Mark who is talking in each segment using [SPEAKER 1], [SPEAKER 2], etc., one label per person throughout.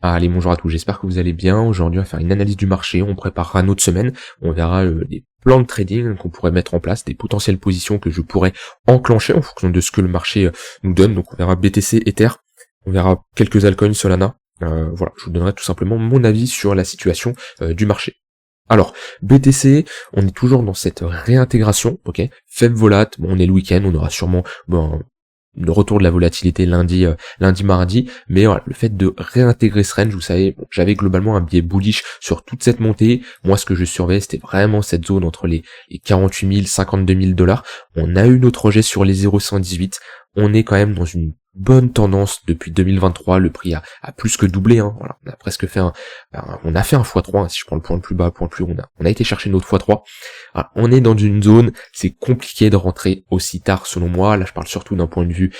[SPEAKER 1] Allez, bonjour à tous, j'espère que vous allez bien. Aujourd'hui, on va faire une analyse du marché, on préparera notre semaine, on verra des plans de trading qu'on pourrait mettre en place, des potentielles positions que je pourrais enclencher en fonction de ce que le marché nous donne. Donc on verra BTC, Ether, on verra quelques altcoins, Solana. Voilà, je vous donnerai tout simplement mon avis sur la situation du marché. Alors, BTC, on est toujours dans cette réintégration, ok, faible volate, bon, on est le week-end, on aura sûrement le retour de la volatilité lundi, mardi, mais voilà, le fait de réintégrer ce range, vous savez, bon, j'avais globalement un biais bullish sur toute cette montée. Moi, ce que je surveillais, c'était vraiment cette zone entre les 48 000, 52 000 $. On a eu notre rejet sur les 0,118. On est quand même dans une bonne tendance depuis 2023. Le prix a plus que doublé. Hein. Voilà, on a presque fait on a fait un x3. Hein, si je prends le point le plus bas, le point le plus haut, on a été chercher notre x3. Voilà, on est dans une zone, c'est compliqué de rentrer aussi tard selon moi. Là, je parle surtout d'un point de vue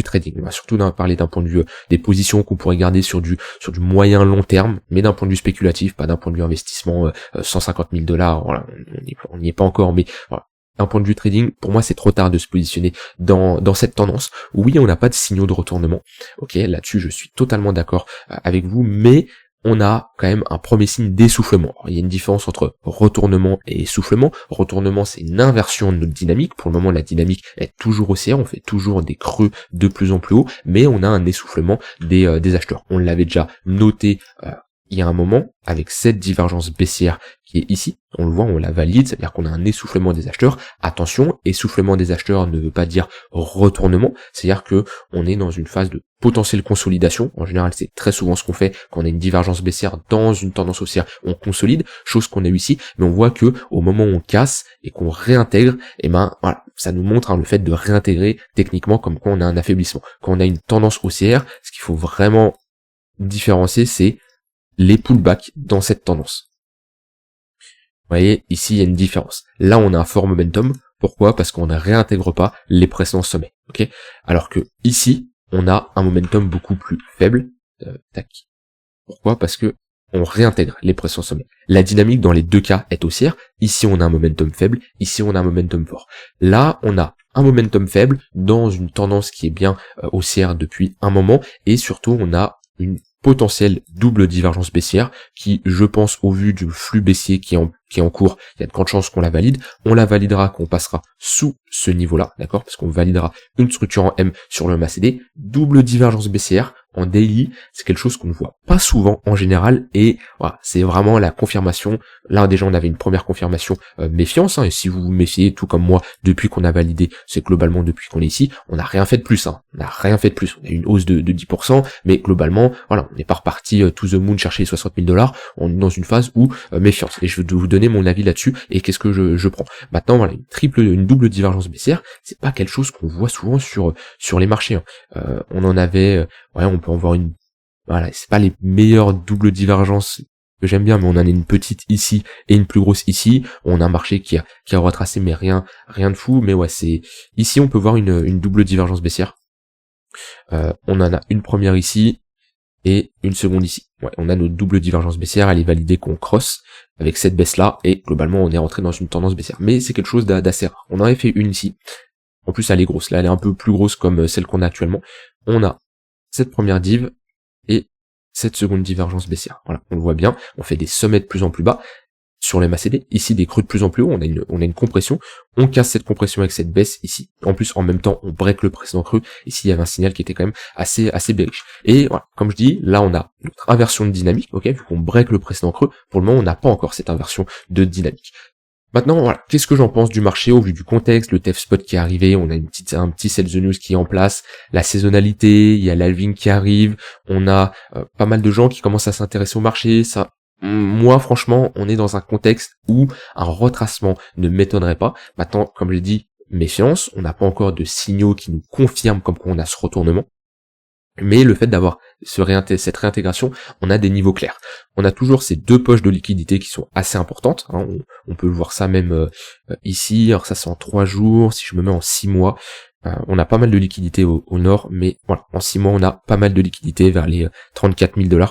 [SPEAKER 1] trading. On va surtout parler d'un point de vue des positions qu'on pourrait garder sur du moyen long terme, mais d'un point de vue spéculatif, pas d'un point de vue investissement 150 000 $. Voilà, on n'y est pas encore, mais voilà. D'un point de vue trading, pour moi c'est trop tard de se positionner dans cette tendance. Oui, on n'a pas de signaux de retournement. Ok, là-dessus je suis totalement d'accord avec vous, mais on a quand même un premier signe d'essoufflement. Alors, il y a une différence entre retournement et essoufflement. Retournement, c'est une inversion de notre dynamique. Pour le moment, la dynamique est toujours haussière, on fait toujours des creux de plus en plus haut, mais on a un essoufflement des acheteurs. On l'avait déjà noté il y a un moment, avec cette divergence baissière qui est ici, on le voit, on la valide, c'est-à-dire qu'on a un essoufflement des acheteurs. Attention, essoufflement des acheteurs ne veut pas dire retournement, c'est-à-dire que on est dans une phase de potentielle consolidation. En général, c'est très souvent ce qu'on fait quand on a une divergence baissière dans une tendance haussière, on consolide, chose qu'on a eu ici, mais on voit que au moment où on casse et qu'on réintègre, et voilà, ça nous montre le fait de réintégrer techniquement comme quoi on a un affaiblissement. Quand on a une tendance haussière, ce qu'il faut vraiment différencier, c'est les pullbacks dans cette tendance. Vous voyez, ici, il y a une différence. Là, on a un fort momentum. Pourquoi? Parce qu'on ne réintègre pas les précédents sommets. Ok? Alors que ici, on a un momentum beaucoup plus faible. Tac. Pourquoi? Parce que on réintègre les précédents sommets. La dynamique dans les deux cas est haussière. Ici, on a un momentum faible. Ici, on a un momentum fort. Là, on a un momentum faible dans une tendance qui est bien haussière depuis un moment. Et surtout, on a une potentielle double divergence baissière qui, je pense, au vu du flux baissier qui est en cours, il y a de grandes chances qu'on la valide. On la validera quand on passera sous ce niveau-là, d'accord? Parce qu'on validera une structure en M sur le MACD. Double divergence baissière en daily, c'est quelque chose qu'on ne voit pas souvent en général, et voilà, c'est vraiment la confirmation. Là déjà on avait une première confirmation méfiance, hein, et si vous vous méfiez tout comme moi depuis qu'on a validé, c'est globalement depuis qu'on est ici, on n'a rien fait de plus, hein, on n'a rien fait de plus, on a eu une hausse de 10%, mais globalement, voilà, on n'est pas reparti to the moon chercher les 60 000 $, on est dans une phase où méfiance, et je vais vous donner mon avis là-dessus, et qu'est-ce que je prends. Maintenant, voilà, une double divergence baissière, c'est pas quelque chose qu'on voit souvent sur les marchés, hein. On en avait, on peut en voir une, voilà, c'est pas les meilleures doubles divergences que j'aime bien, mais on en a une petite ici et une plus grosse ici. On a un marché qui a retracé, mais rien de fou, mais ouais, c'est, ici on peut voir une double divergence baissière. On en a une première ici et une seconde ici. Ouais, on a notre double divergence baissière, elle est validée qu'on cross avec cette baisse là, et globalement on est rentré dans une tendance baissière. Mais c'est quelque chose d'assez rare. On en avait fait une ici. En plus elle est grosse, là elle est un peu plus grosse comme celle qu'on a actuellement. On a cette première div et cette seconde divergence baissière. Voilà, on le voit bien, on fait des sommets de plus en plus bas sur les MACD, ici des creux de plus en plus haut, on a une compression, on casse cette compression avec cette baisse ici, en plus en même temps on break le précédent creux, ici il y avait un signal qui était quand même assez bearish. Et voilà, comme je dis, là on a notre inversion de dynamique, ok, vu qu'on break le précédent creux, pour le moment on n'a pas encore cette inversion de dynamique. Maintenant, voilà, qu'est-ce que j'en pense du marché au vu du contexte, le TF Spot qui est arrivé, on a un petit sell the news qui est en place, la saisonnalité, il y a l'halving qui arrive, on a pas mal de gens qui commencent à s'intéresser au marché, ça, moi franchement, on est dans un contexte où un retracement ne m'étonnerait pas. Maintenant, comme je l'ai dit, méfiance, on n'a pas encore de signaux qui nous confirment comme quoi on a ce retournement. Mais le fait d'avoir cette réintégration, on a des niveaux clairs. On a toujours ces deux poches de liquidité qui sont assez importantes, hein. On peut voir ça même ici, alors ça c'est en 3 jours, si je me mets en 6 mois, on a pas mal de liquidité au nord, mais voilà, en 6 mois on a pas mal de liquidité vers les 34 000 $,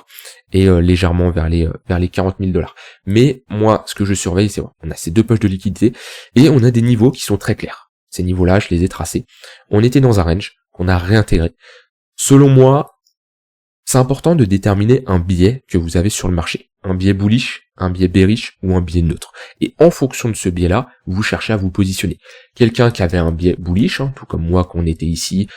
[SPEAKER 1] et légèrement vers les 40 000 $. Mais moi, ce que je surveille, c'est on a ces deux poches de liquidité, et on a des niveaux qui sont très clairs. Ces niveaux-là, je les ai tracés. On était dans un range qu'on a réintégré. Selon moi, C'est important de déterminer un biais que vous avez sur le marché. Un biais bullish, un biais bearish ou un biais neutre. Et en fonction de ce biais-là, vous cherchez à vous positionner. Quelqu'un qui avait un biais bullish, tout comme moi qu'on était ici,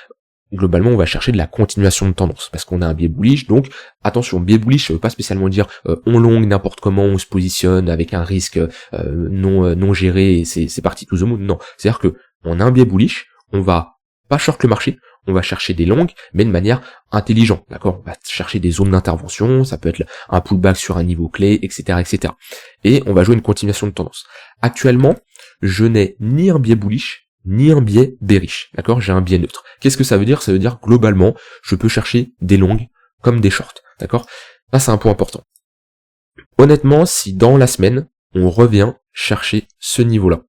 [SPEAKER 1] globalement on va chercher de la continuation de tendance, parce qu'on a un biais bullish, donc attention, biais bullish, ça veut pas spécialement dire on long n'importe comment, on se positionne avec un risque non géré et c'est parti to the moon. Non, c'est-à-dire que on a un biais bullish, on va pas short le marché, on va chercher des longues, mais de manière intelligente, d'accord? On va chercher des zones d'intervention, ça peut être un pullback sur un niveau clé, etc., etc. Et on va jouer une continuation de tendance. Actuellement, je n'ai ni un biais bullish, ni un biais bearish, d'accord? J'ai un biais neutre. Qu'est-ce que ça veut dire? Ça veut dire, globalement, je peux chercher des longues comme des shorts, d'accord? Là, c'est un point important. Honnêtement, si dans la semaine, on revient chercher ce niveau-là,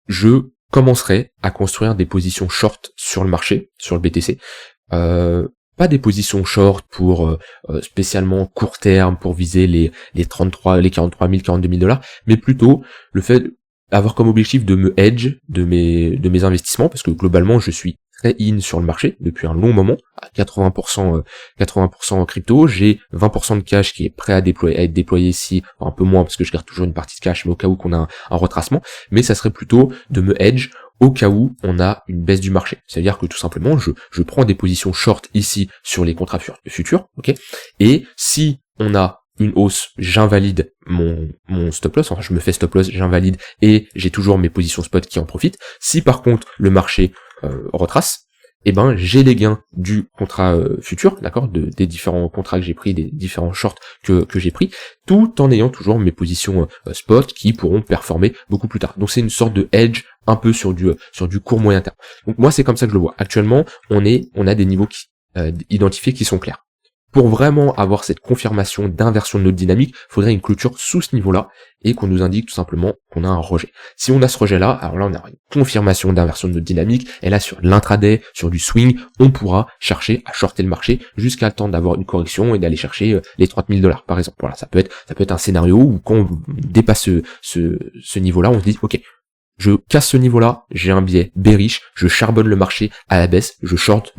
[SPEAKER 1] je commencerai à construire des positions short sur le marché, sur le BTC. Pas des positions short pour spécialement court terme, pour viser les 33, les 43 000, 42 000 $, mais plutôt le fait d'avoir comme objectif de me hedge de mes investissements, parce que globalement je suis très in sur le marché depuis un long moment, à 80% en crypto, j'ai 20% de cash qui est prêt à être déployé ici, un peu moins parce que je garde toujours une partie de cash, mais au cas où qu'on a un retracement, mais ça serait plutôt de me hedge au cas où on a une baisse du marché. C'est-à-dire que tout simplement, je prends des positions short ici sur les contrats futurs, ok, et si on a une hausse, j'invalide mon stop loss, enfin je me fais stop loss, j'invalide et j'ai toujours mes positions spot qui en profitent. Si par contre le marché retrace, eh ben j'ai les gains du contrat futur, d'accord, des différents contrats que j'ai pris, des différents shorts que j'ai pris, tout en ayant toujours mes positions spot qui pourront performer beaucoup plus tard. Donc c'est une sorte de hedge un peu sur du court moyen terme. Donc moi c'est comme ça que je le vois. Actuellement, on a des niveaux identifiés qui sont clairs. Pour vraiment avoir cette confirmation d'inversion de notre dynamique, il faudrait une clôture sous ce niveau-là et qu'on nous indique tout simplement qu'on a un rejet. Si on a ce rejet-là, alors là on a une confirmation d'inversion de notre dynamique, et là sur l'intraday, sur du swing, on pourra chercher à shorter le marché jusqu'à le temps d'avoir une correction et d'aller chercher les 30 000 $ par exemple. Voilà, ça peut être un scénario où quand on dépasse ce niveau-là, on se dit ok, je casse ce niveau-là, j'ai un biais bearish, je charbonne le marché à la baisse, je short,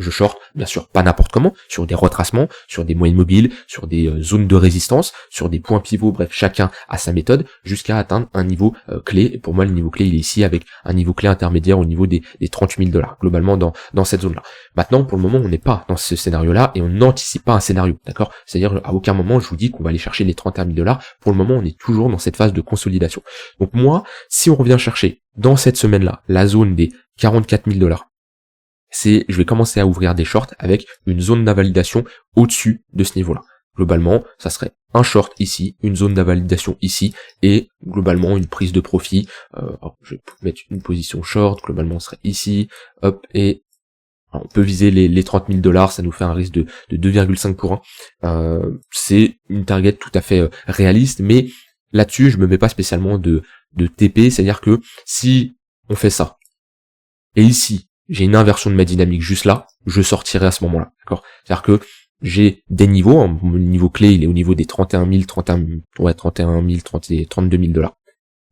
[SPEAKER 1] bien sûr pas n'importe comment, sur des retracements, sur des moyennes mobiles, sur des zones de résistance, sur des points pivots, bref, chacun a sa méthode, jusqu'à atteindre un niveau clé. Et pour moi, le niveau clé, il est ici avec un niveau clé intermédiaire au niveau des 30 000 $, globalement dans cette zone-là. Maintenant, pour le moment, on n'est pas dans ce scénario-là et on n'anticipe pas un scénario, d'accord? C'est-à-dire, à aucun moment, je vous dis qu'on va aller chercher les 31 000 $. Pour le moment, on est toujours dans cette phase de consolidation. Donc moi, si on revient chercher dans cette semaine-là, la zone des 44 000 $, je vais commencer à ouvrir des shorts avec une zone d'invalidation au-dessus de ce niveau-là. Globalement, ça serait un short ici, une zone d'invalidation ici, et globalement une prise de profit. Je vais mettre une position short, globalement on serait ici, hop, et on peut viser les 30 000 $, ça nous fait un risque de 2,5 pour 1. C'est une target tout à fait réaliste, mais là-dessus, je me mets pas spécialement de TP, c'est-à-dire que si on fait ça, et ici, j'ai une inversion de ma dynamique juste là, je sortirai à ce moment-là, d'accord? C'est-à-dire que j'ai des niveaux, mon niveau clé, il est au niveau des 31 000, 32 000 $.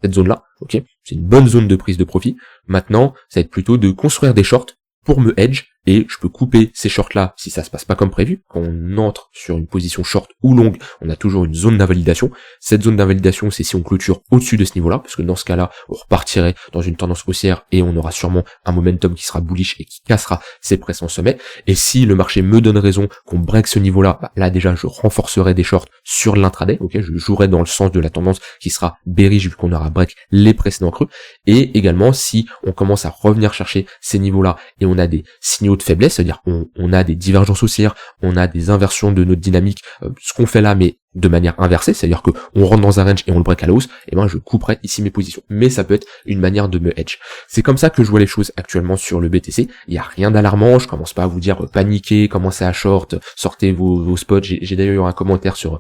[SPEAKER 1] Cette zone-là, ok? C'est une bonne zone de prise de profit. Maintenant, ça va être plutôt de construire des shorts pour me hedge, et je peux couper ces shorts là si ça se passe pas comme prévu. Quand on entre sur une position short ou longue, on a toujours une zone d'invalidation. Cette zone d'invalidation, c'est si on clôture au-dessus de ce niveau là, parce que dans ce cas là, on repartirait dans une tendance haussière et on aura sûrement un momentum qui sera bullish et qui cassera ses précédents sommets. Et si le marché me donne raison qu'on break ce niveau là, là déjà je renforcerai des shorts sur l'intraday, ok, je jouerai dans le sens de la tendance qui sera bearish vu qu'on aura break les précédents creux. Et également si on commence à revenir chercher ces niveaux là et on a des signaux de faiblesse, c'est-à-dire on a des divergences haussières, on a des inversions de notre dynamique, ce qu'on fait là mais de manière inversée, c'est-à-dire que on rentre dans un range et on le break à la hausse, et ben je couperai ici mes positions. Mais ça peut être une manière de me hedge. C'est comme ça que je vois les choses actuellement sur le BTC. Il n'y a rien d'alarmant, je commence pas à vous dire paniquez, commencez à short, sortez vos spots. J'ai d'ailleurs eu un commentaire sur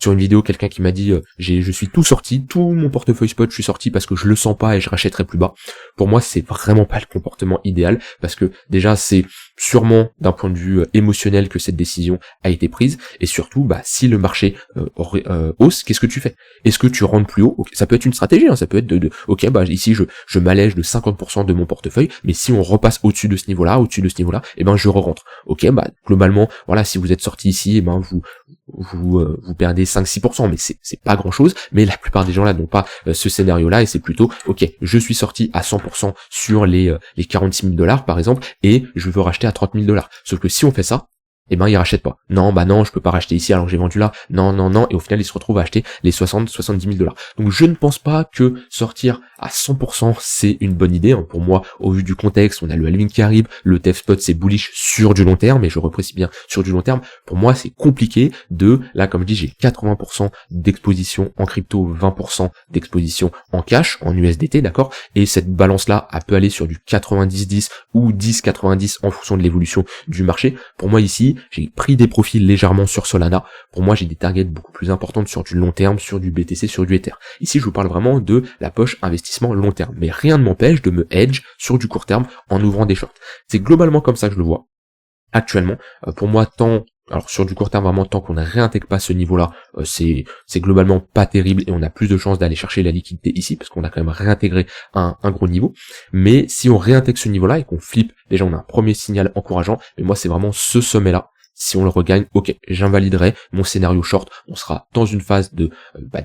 [SPEAKER 1] une vidéo, quelqu'un qui m'a dit je suis tout sorti, tout mon portefeuille spot, je suis sorti parce que je le sens pas et je rachèterai plus bas. Pour moi, c'est vraiment pas le comportement idéal, parce que déjà c'est sûrement d'un point de vue émotionnel que cette décision a été prise, et surtout, si le marché hausse, qu'est-ce que tu fais? Est-ce que tu rentres plus haut? Okay, ça peut être une stratégie, hein, ça peut être ok, ici je m'allège de 50% de mon portefeuille, mais si on repasse au-dessus de ce niveau-là, et ben je re-rentre. Ok, globalement, voilà, si vous êtes sorti ici, et ben vous perdez 5-6%, mais c'est pas grand-chose, mais la plupart des gens là n'ont pas ce scénario-là, et c'est plutôt, ok, je suis sorti à 100% sur les 46 000 $, par exemple, et je veux racheter à 30 000 $. Sauf que si on fait ça, eh ben, ils rachètent pas. Non, je peux pas racheter ici alors que j'ai vendu là. Non, et au final, ils se retrouvent à acheter les 70 000 $. Donc, je ne pense pas que sortir à 100%, c'est une bonne idée. Pour moi, au vu du contexte, on a le halving qui arrive, le TF spot, c'est bullish sur du long terme, et je reprécise bien sur du long terme. Pour moi, c'est compliqué là, comme je dis, j'ai 80% d'exposition en crypto, 20% d'exposition en cash, en USDT, d'accord? Et cette balance-là, elle peut aller sur du 90-10 ou 10-90 en fonction de l'évolution du marché. Pour moi, ici, j'ai pris des profils légèrement sur Solana. Pour moi, j'ai des targets beaucoup plus importantes sur du long terme, sur du BTC, sur du Ether. Ici, je vous parle vraiment de la poche investissement long terme. Mais rien ne m'empêche de me hedge sur du court terme en ouvrant des shorts. C'est globalement comme ça que je le vois. Actuellement, pour moi, alors sur du court terme, vraiment, tant qu'on ne réintègre pas ce niveau-là, c'est globalement pas terrible et on a plus de chances d'aller chercher la liquidité ici parce qu'on a quand même réintégré un gros niveau. Mais si on réintègre ce niveau-là et qu'on flippe, déjà on a un premier signal encourageant, mais moi c'est vraiment ce sommet-là. Si on le regagne, ok, j'invaliderai mon scénario short, on sera dans une phase de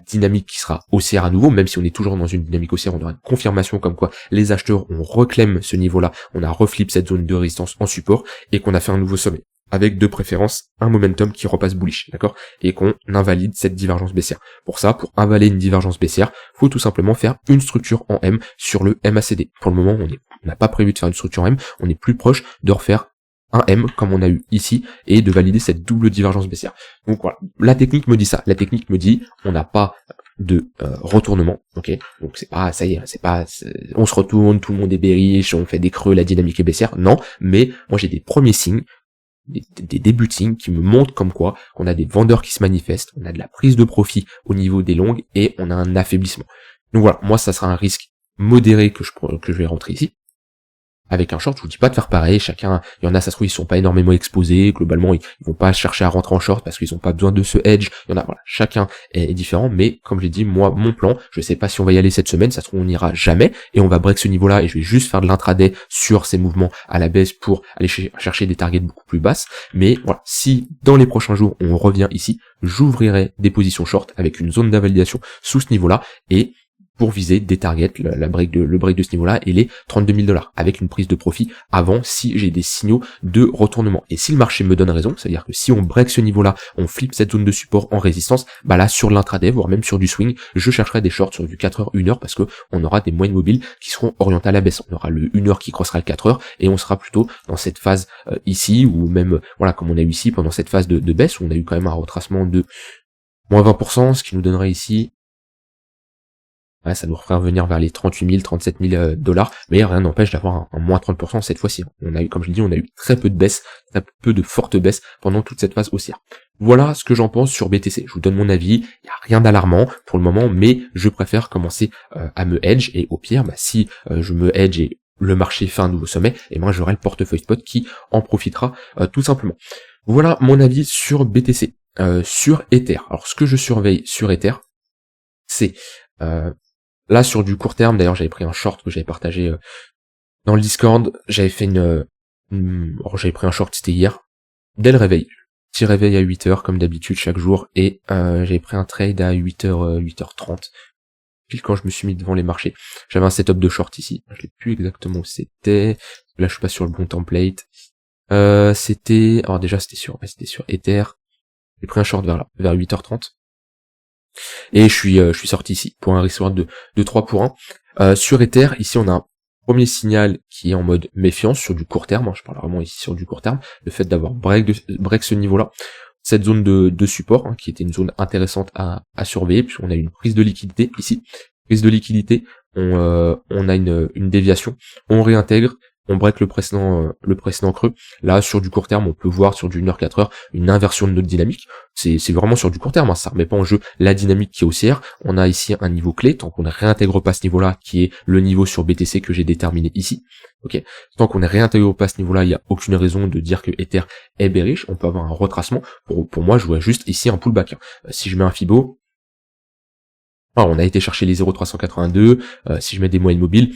[SPEAKER 1] dynamique qui sera haussière à nouveau, même si on est toujours dans une dynamique haussière, on aura une confirmation comme quoi les acheteurs, on reclame ce niveau-là, on a reflip cette zone de résistance en support, et qu'on a fait un nouveau sommet, avec de préférence un momentum qui repasse bullish, d'accord, et qu'on invalide cette divergence baissière. Pour ça, pour invalider une divergence baissière, faut tout simplement faire une structure en M sur le MACD. Pour le moment, on n'a pas prévu de faire une structure en M, on est plus proche de refaire un M comme on a eu ici et de valider cette double divergence baissière. Donc voilà, la technique me dit ça. La technique me dit on n'a pas de retournement, ok. Donc c'est pas, ça y est, on se retourne, tout le monde est bearish, on fait des creux, la dynamique est baissière. Non, mais moi j'ai des premiers signes, des débuts de signes qui me montrent comme quoi qu'on a des vendeurs qui se manifestent, on a de la prise de profit au niveau des longues et on a un affaiblissement. Donc voilà, moi ça sera un risque modéré que je vais rentrer ici. Avec un short, je vous dis pas de faire pareil, chacun, il y en a, ça se trouve, ils sont pas énormément exposés, globalement, ils vont pas chercher à rentrer en short parce qu'ils ont pas besoin de ce hedge, il y en a, voilà, chacun est différent, mais comme j'ai dit, moi, mon plan, je sais pas si on va y aller cette semaine, ça se trouve, on n'ira jamais, et on va break ce niveau-là, et je vais juste faire de l'intraday sur ces mouvements à la baisse pour aller chercher des targets beaucoup plus basses, mais voilà, si dans les prochains jours, on revient ici, j'ouvrirai des positions short avec une zone d'invalidation sous ce niveau-là, et pour viser des targets, le break de ce niveau-là et les 32 000 $, avec une prise de profit avant si j'ai des signaux de retournement. Et si le marché me donne raison, c'est-à-dire que si on break ce niveau-là, on flippe cette zone de support en résistance, là sur l'intraday, voire même sur du swing, je chercherai des shorts sur du 4h, 1h, parce que on aura des moyennes mobiles qui seront orientées à la baisse. On aura le 1h qui crossera le 4h, et on sera plutôt dans cette phase ici, ou même, voilà, comme on a eu ici, pendant cette phase de baisse, où on a eu quand même un retracement de moins 20%, ce qui nous donnerait ici, ouais, ça nous ferait revenir vers les 38 000, 37 000 $, mais rien n'empêche d'avoir un moins 30% cette fois-ci. On a eu, comme je l'ai dit, on a eu très peu de baisse, très peu de fortes baisses pendant toute cette phase haussière. Voilà ce que j'en pense sur BTC. Je vous donne mon avis, il n'y a rien d'alarmant pour le moment, mais je préfère commencer à me hedge, et au pire, si je me hedge et le marché fait un nouveau sommet, et moi j'aurai le portefeuille spot qui en profitera tout simplement. Voilà mon avis sur BTC. Sur Ether. Alors ce que je surveille sur Ether, c'est là, sur du court terme, d'ailleurs, j'avais pris un short que j'avais partagé dans le Discord. J'avais fait j'avais pris un short, c'était hier, dès le réveil. Petit réveil à 8h, comme d'habitude, chaque jour, et j'avais pris un trade à 8h, 8h30, pile quand je me suis mis devant les marchés. J'avais un setup de short ici. Je sais plus exactement où c'était. Là, je suis pas sur le bon template. C'était... Alors déjà, c'était sur Ether. J'ai pris un short vers 8h30. Et je suis sorti ici pour un risk reward de 3 pour 1. Sur Ether, ici on a un premier signal qui est en mode méfiance sur du court terme, je parle vraiment ici sur du court terme, le fait d'avoir break ce niveau-là, cette zone de support, qui était une zone intéressante à surveiller, puisqu'on a une prise de liquidité ici, prise de liquidité, on a une déviation, on réintègre, on break le précédent creux. Là, sur du court terme, on peut voir sur du 1h-4h une inversion de notre dynamique. C'est vraiment sur du court terme, hein, ça remet pas en jeu la dynamique qui est haussière. On a ici un niveau clé, tant qu'on ne réintègre pas ce niveau-là, qui est le niveau sur BTC que j'ai déterminé ici. Ok, tant qu'on ne réintègre pas ce niveau-là, il n'y a aucune raison de dire que Ether est bearish. On peut avoir un retracement. Pour moi, je vois juste ici un pullback. Si je mets un Fibo, alors, on a été chercher les 0,382, si je mets des moyennes mobiles,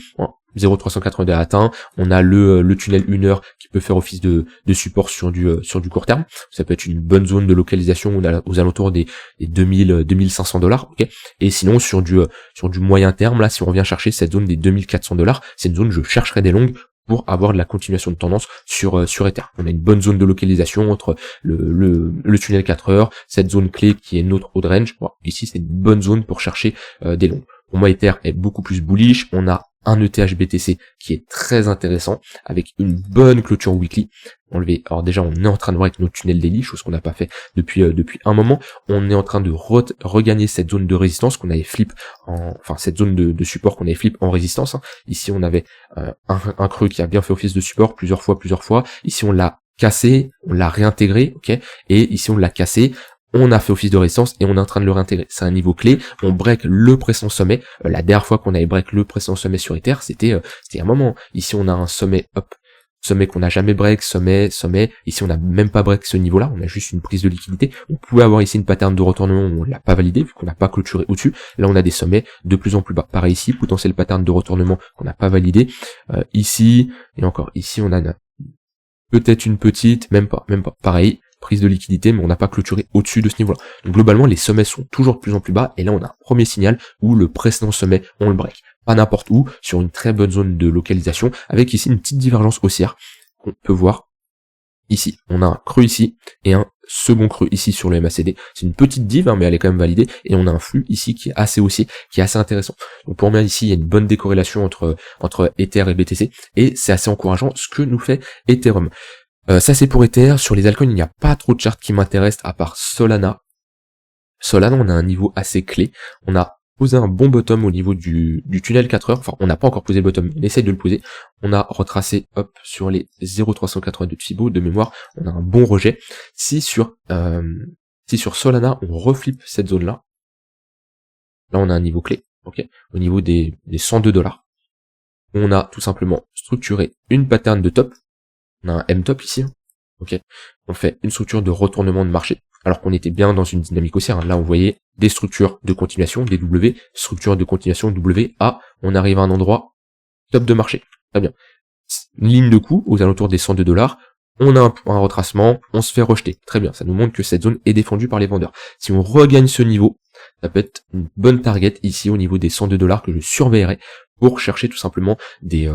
[SPEAKER 1] 0,382 atteint, on a le tunnel 1 heure qui peut faire office de support sur du court terme, ça peut être une bonne zone de localisation aux alentours des 2500 $, ok. Et sinon sur du moyen terme, là si on revient chercher cette zone des 2400 $, c'est une zone je chercherai des longues pour avoir de la continuation de tendance sur Ether. On a une bonne zone de localisation entre le tunnel 4 heures, cette zone clé qui est notre haut de range. Bon, ici c'est une bonne zone pour chercher des longues. Pour moi Ether est beaucoup plus bullish, on a un ETH BTC qui est très intéressant avec une bonne clôture weekly. Alors déjà on est en train de voir avec notre tunnel daily, chose qu'on n'a pas fait depuis un moment. On est en train de regagner cette zone de résistance qu'on avait flip cette zone de support qu'on avait flip en résistance. Ici on avait un creux qui a bien fait office de support plusieurs fois. Ici on l'a cassé, on l'a réintégré, ok. Et ici on l'a cassé. On a fait office de résistance et on est en train de le réintégrer. C'est un niveau clé. On break le précédent sommet. La dernière fois qu'on avait break le précédent sommet sur Ether, c'était un moment. Ici, on a un sommet, sommet qu'on n'a jamais break, sommet. Ici, on n'a même pas break ce niveau-là. On a juste une prise de liquidité. On pouvait avoir ici une pattern de retournement où on l'a pas validé vu qu'on n'a pas clôturé au-dessus. Là, on a des sommets de plus en plus bas. Pareil ici, potentiel pattern de retournement qu'on n'a pas validé. Ici et encore ici, on a peut-être une petite, même pas. Pareil. Prise de liquidité, mais on n'a pas clôturé au-dessus de ce niveau-là. Donc globalement, les sommets sont toujours de plus en plus bas, et là on a un premier signal où le précédent sommet, on le break. Pas n'importe où, sur une très bonne zone de localisation, avec ici une petite divergence haussière qu'on peut voir ici. On a un creux ici, et un second creux ici sur le MACD. C'est une petite div, hein, mais elle est quand même validée, et on a un flux ici qui est assez haussier, qui est assez intéressant. Donc pour moi ici, il y a une bonne décorrélation entre Ether et BTC, et c'est assez encourageant ce que nous fait Ethereum. Ça c'est pour Ether. Sur les altcoins, il n'y a pas trop de charts qui m'intéressent à part Solana. Solana, on a un niveau assez clé. On a posé un bon bottom au niveau du tunnel 4 heures. Enfin, on n'a pas encore posé le bottom, on essaye de le poser. On a retracé sur les 0,382 de Fibo de mémoire. On a un bon rejet. Si sur Solana, on reflippe cette zone-là, là on a un niveau clé, ok, au niveau des 102 $. On a tout simplement structuré une pattern de top. On a un M-top ici, hein. Ok. On fait une structure de retournement de marché, alors qu'on était bien dans une dynamique haussière, hein. Là, on voyait des structures de continuation, des W, structure de continuation W, on arrive à un endroit top de marché. Très bien. Une ligne de coup aux alentours des 102 $. On a un retracement, on se fait rejeter. Très bien. Ça nous montre que cette zone est défendue par les vendeurs. Si on regagne ce niveau, ça peut être une bonne target ici au niveau des 102 $ que je surveillerai pour chercher tout simplement des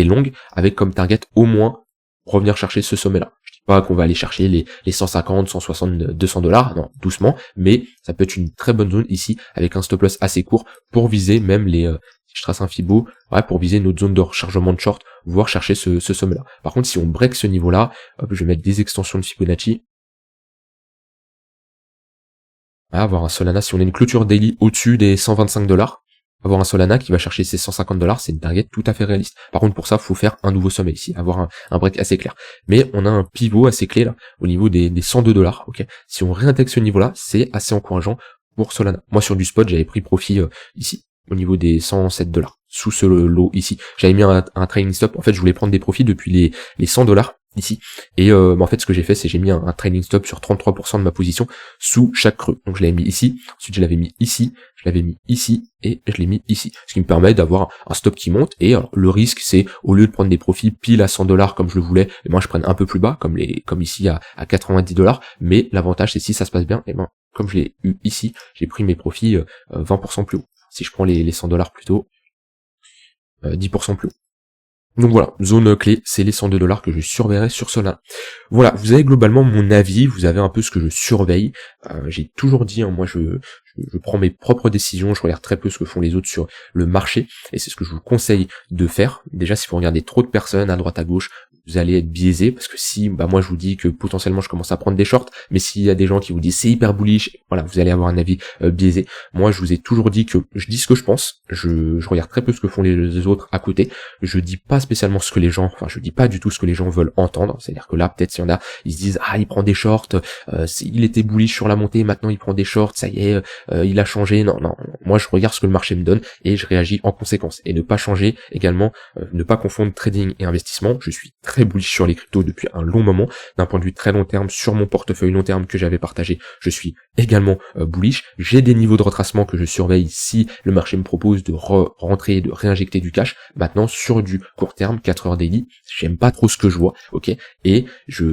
[SPEAKER 1] longues avec comme target au moins revenir chercher ce sommet-là. Je dis pas qu'on va aller chercher les 150, 160, 200 $, non, doucement, mais ça peut être une très bonne zone ici, avec un stop loss assez court, pour viser même si je trace un Fibo, pour viser notre zone de rechargement de short, voire chercher ce sommet-là. Par contre, si on break ce niveau-là, je vais mettre des extensions de Fibonacci, avoir un Solana, si on a une clôture daily au-dessus des 125 $, avoir un Solana qui va chercher ses 150 $, c'est une target tout à fait réaliste. Par contre, pour ça, faut faire un nouveau sommet ici, avoir un break assez clair. Mais on a un pivot assez clé là, au niveau des 102 $, ok. Si on réintègre ce niveau-là, c'est assez encourageant pour Solana. Moi, sur du spot, j'avais pris profit ici, au niveau des 107 $, sous ce lot ici. J'avais mis un trailing stop. En fait, je voulais prendre des profits depuis les 100 $. Ici, et en fait ce que j'ai fait, c'est j'ai mis un trailing stop sur 33% de ma position sous chaque creux. Donc je l'avais mis ici, ensuite je l'avais mis ici, je l'avais mis ici et je l'ai mis ici, ce qui me permet d'avoir un stop qui monte. Et alors, le risque, c'est au lieu de prendre des profits pile à 100 $ comme je le voulais, et moi je prenne un peu plus bas comme ici à 90 $. Mais l'avantage, c'est si ça se passe bien, et ben comme je l'ai eu ici, j'ai pris mes profits 20% plus haut. Si je prends les 100 $ plutôt 10% plus haut. Donc voilà, zone clé, c'est les 102 $ que je surveillerai sur Solana. Voilà, vous avez globalement mon avis, vous avez un peu ce que je surveille. J'ai toujours dit, hein, moi je prends mes propres décisions, je regarde très peu ce que font les autres sur le marché, et c'est ce que je vous conseille de faire. Déjà, si vous regardez trop de personnes à droite à gauche, vous allez être biaisé, parce que si, moi je vous dis que potentiellement je commence à prendre des shorts, mais s'il y a des gens qui vous disent c'est hyper bullish, voilà, vous allez avoir un avis biaisé. Moi je vous ai toujours dit que je dis ce que je pense, je regarde très peu ce que font les autres à côté, je dis pas spécialement ce que les gens, je dis pas du tout ce que les gens veulent entendre, c'est-à-dire que là peut-être s'il y en a, ils se disent il prend des shorts, il était bullish sur la montée, maintenant il prend des shorts, ça y est, il a changé. Non, moi je regarde ce que le marché me donne et je réagis en conséquence, et ne pas changer également, ne pas confondre trading et investissement. Je suis très bullish sur les cryptos depuis un long moment, d'un point de vue très long terme, sur mon portefeuille long terme que j'avais partagé, je suis également bullish. J'ai des niveaux de retracement que je surveille si le marché me propose de rentrer, de réinjecter du cash. Maintenant, sur du court terme, 4 heures daily, j'aime pas trop ce que je vois, ok, et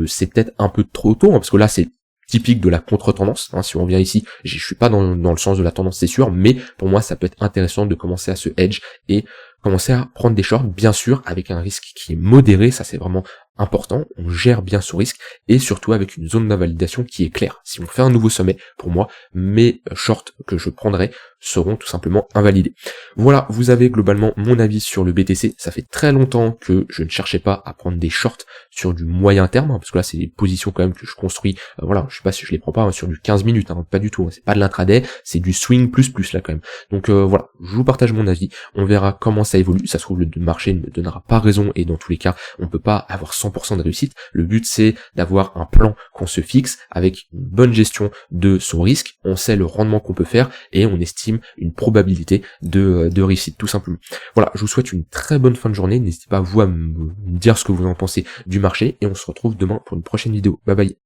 [SPEAKER 1] c'est peut-être un peu trop tôt, parce que là c'est typique de la contre-tendance, si on revient ici, je suis pas dans le sens de la tendance, c'est sûr, mais pour moi ça peut être intéressant de commencer à se hedge et commencer à prendre des shorts, bien sûr avec un risque qui est modéré, ça c'est vraiment important, on gère bien ce risque, et surtout avec une zone d'invalidation qui est claire. Si on fait un nouveau sommet, pour moi, mes shorts que je prendrai seront tout simplement invalidés. Voilà, vous avez globalement mon avis sur le BTC. Ça fait très longtemps que je ne cherchais pas à prendre des shorts sur du moyen terme, parce que là c'est des positions quand même que je construis, je sais pas si je les prends pas sur du 15 minutes, pas du tout, c'est pas de l'intraday, c'est du swing plus là quand même. Donc voilà, je vous partage mon avis, on verra comment ça évolue, ça se trouve le marché ne me donnera pas raison, et dans tous les cas, on peut pas avoir 100% de réussite. Le but c'est d'avoir un plan qu'on se fixe avec une bonne gestion de son risque, on sait le rendement qu'on peut faire et on estime une probabilité de réussite tout simplement. Voilà, je vous souhaite une très bonne fin de journée, n'hésitez pas vous à me dire ce que vous en pensez du marché et on se retrouve demain pour une prochaine vidéo. Bye bye.